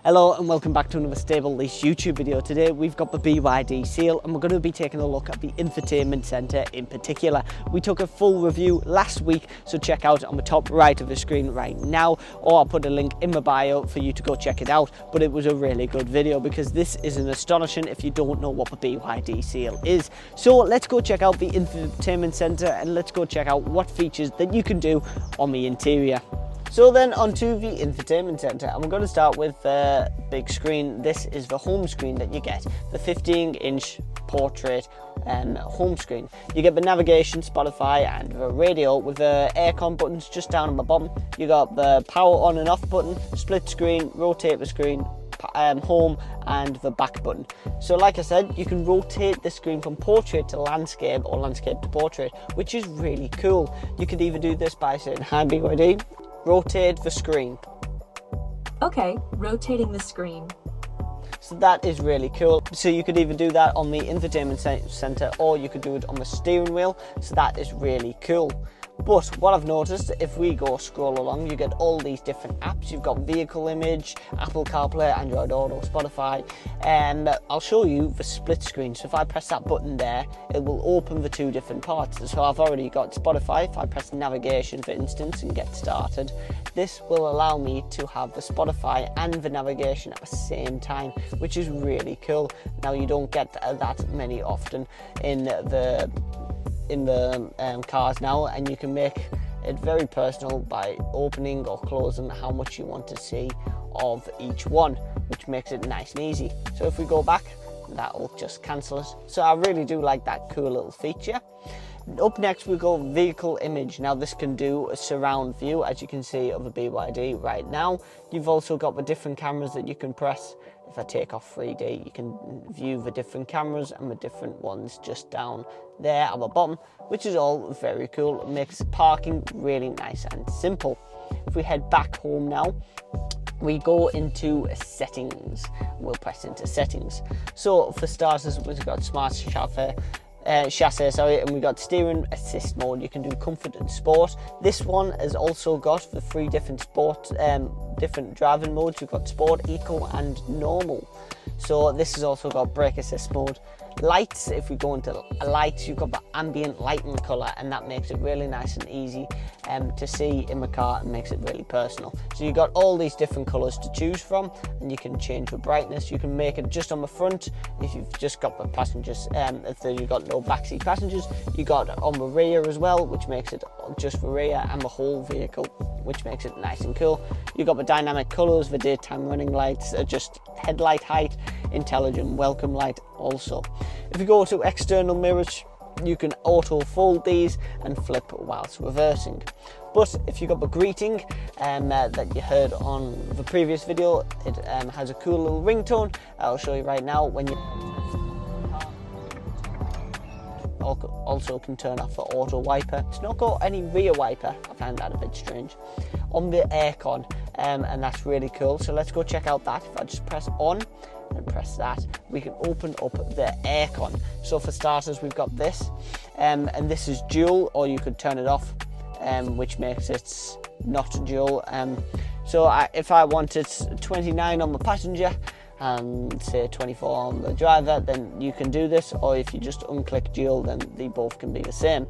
Hello and welcome back to another Stable Lease YouTube video. Today we've got the BYD Seal and we're going to be taking a look at the infotainment centre in particular. We took a full review last week, so check out on the top right of the screen right now, or I'll put a link in my bio for you to go check it out. But it was a really good video because this is an astonishing if you don't know what the BYD Seal is. So let's go check out the infotainment centre and let's go check out what features that you can do on the interior. So then onto the infotainment centre, and we're going to start with the big screen. This is the home screen that you get, the 15-inch portrait home screen. You get the navigation, Spotify and the radio with the aircon buttons just down on the bottom. You got the power on and off button, split screen, rotate the screen, home and the back button. So like I said, you can rotate the screen from portrait to landscape or landscape to portrait, which is really cool. You could either do this by saying, "Hi BYD, rotate the screen." Okay, rotating the screen. So that is really cool. So you could either do that on the infotainment center or you could do it on the steering wheel. So that is really cool. But what I've noticed, if we go scroll along, you get all these different apps. You've got vehicle image, Apple CarPlay, Android Auto, Spotify, and I'll show you the split screen. So if I press that button there, it will open the two different parts. So I've already got Spotify. If I press navigation, for instance, and get started, this will allow me to have the Spotify and the navigation at the same time, which is really cool. Now you don't get that many often in the cars now, and you can make it very personal by opening or closing how much you want to see of each one, which makes it nice and easy. So if we go back, that will just cancel it. So I really do like that cool little feature. Up next we go vehicle image. Now this can do a surround view, as you can see, of a BYD right now. You've also got the different cameras that you can press. If I take off 3D, you can view the different cameras and the different ones just down there at the bottom, which is all very cool. It makes parking really nice and simple. If we head back home now, we go into settings. We'll press into settings. So for starters, we've got smart chassis, and we got steering assist mode. You can do comfort and sport. This one has also got the three different different driving modes. You've got sport, eco and normal. So this has also got brake assist mode. Lights, if we go into lights, you've got the ambient lighting colour, and that makes it really nice and easy to see in the car and makes it really personal. So you've got all these different colours to choose from, and you can change the brightness. You can make it just on the front if you've just got the passengers, if you've got no backseat passengers. You got on the rear as well, which makes it just the rear and the whole vehicle, which makes it nice and cool. You've got the dynamic colours, the daytime running lights, just headlight height, intelligent welcome light also. If you go to external mirrors, you can auto fold these and flip whilst reversing. But if you got the greeting that you heard on the previous video, it has a cool little ringtone. I'll show you right now. When you also can turn off the auto wiper. It's not got any rear wiper. I find that a bit strange on the aircon, and that's really cool. So let's go check out that. If I just press on and press that, we can open up the aircon. So for starters, we've got this, and this is dual, or you could turn it off, which makes it not dual. So if I wanted 29 on the passenger and say 24 on the driver, then you can do this, or if you just unclick dual, then they both can be the same.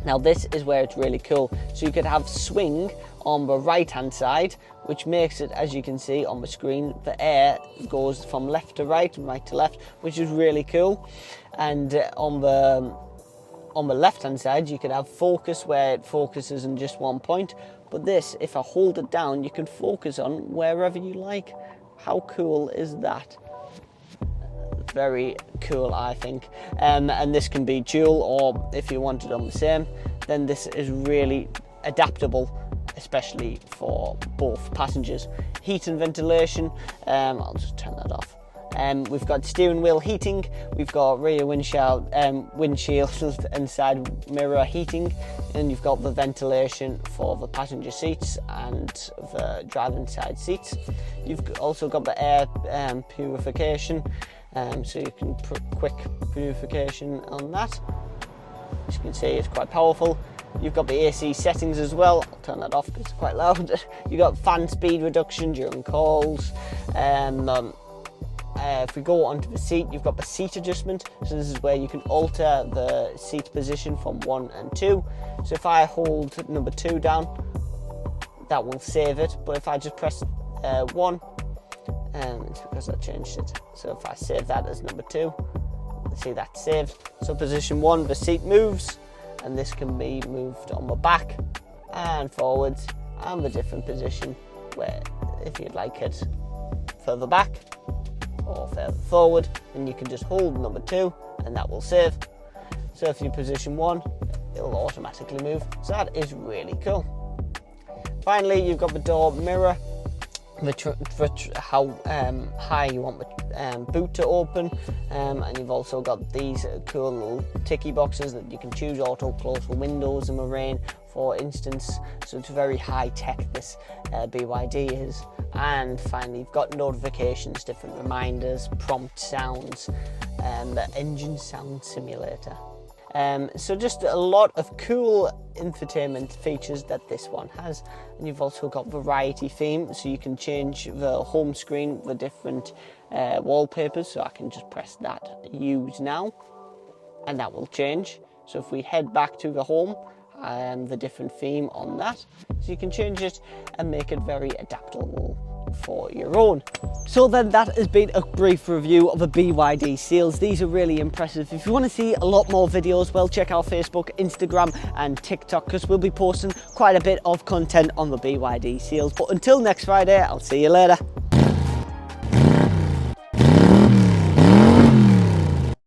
Now this is where it's really cool. So you could have swing on the right hand side, which makes it, as you can see on the screen, the air goes from left to right and right to left, which is really cool. And on the left hand side, you could have focus, where it focuses on just one point. But this, if I hold it down, you can focus on wherever you like. How cool is that? Very cool, I think. And this can be dual, or if you want it on the same, then this is really adaptable, especially for both passengers. Heat and ventilation, I'll just turn that off. We've got steering wheel heating, we've got rear windshield and side mirror heating, and you've got the ventilation for the passenger seats and the driving side seats. You've also got the air purification, so you can quick purification on that. As you can see, it's quite powerful. You've got the AC settings as well. I'll turn that off because it's quite loud. You've got fan speed reduction during calls. If we go onto the seat, you've got the seat adjustment. So this is where you can alter the seat position from 1 and 2. So if I hold number 2 down, that will save it. But if I just press 1, it's because I changed it. So if I save that as number 2, see that's saved. So position 1, the seat moves, and this can be moved on the back and forwards, and the different position where if you'd like it further back or further forward, then you can just hold number 2 and that will save. So if you position 1, it'll automatically move. So that is really cool. Finally, you've got the door mirror, how high you want the boot to open, and you've also got these cool little ticky boxes that you can choose auto close for windows in the rain, for instance. So it's very high tech, this BYD is. And finally, you've got notifications, different reminders, prompt sounds, the engine sound simulator. So just a lot of cool infotainment features that this one has. And you've also got variety theme, so you can change the home screen with different wallpapers. So I can just press that use now and that will change. So if we head back to the home, the different theme on that, so you can change it and make it very adaptable for your own. So then that has been a brief review of the BYD Seals. These are really impressive. If you want to see a lot more videos, well, check out Facebook, Instagram and TikTok, because we'll be posting quite a bit of content on the BYD Seals. But until next Friday, I'll see you later.